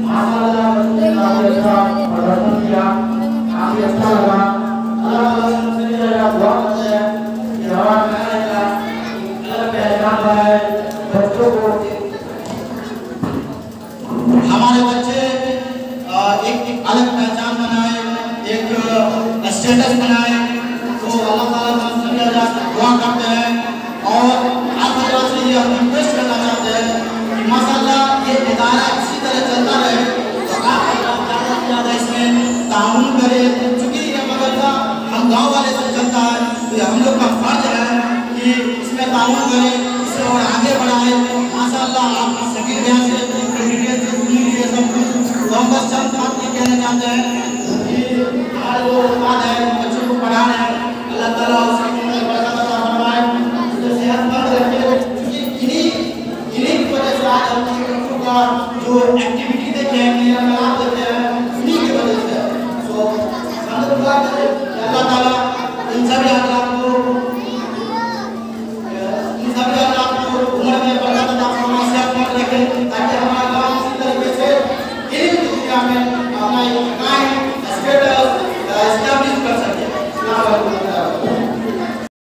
माशाल्लाह आपने अच्छा प्रदर्शन किया, काफी अच्छा लगा। अल्लाह दुआ करते हैं कि हमारा बच्चों को हमारे बच्चे एक अलग पहचान बनाए, एक स्टेटस बनाए, तो अल्लाह ताला से दुआ करते हैं। और आप हजरात से ये हम रिक्वेस्ट करना चाहते हैं कि माशाल्लाह ये इदारा इसी तरह चलता रहे, तो आप ज़्यादा से ज़्यादा इसमें ताउन करें, चूँकि ये मदरसा हम गाँव वाले से चलता है, तो हम लोग का फर्ज है कि इसमें ताउन करें, इसे और आगे बढ़ाएं। माशाल्लाह आप सभी यहाँ से कैंडिडेट से सुनी लिए सब कुछ, तो हम बस चंद बात ये कहना चाहते हैं कि हमारे जो उस्ताद है बच्चों को पढ़ा रहे हैं, अल्लाह ताला उसकी बरकत अता फरमाए, उसे सेहतमंद रखे। क्योंकि इन्हीं की वजह से आज हम बच्चों का जो एक्टिविटी देखे हैं, क्रियाकलाप देखे हैं, उन्हीं की वजह से। तो हम दुआ करें कि अल्लाह ताला इन सभी हजरात को उम्र में बरकत अता फरमाए, सेहतमंद रखे, ताकि हमारा गाँव इसी तरीके से इल्म की दुनिया में अपना एक कायम स्टेटस एस्टैब्लिश कर सके।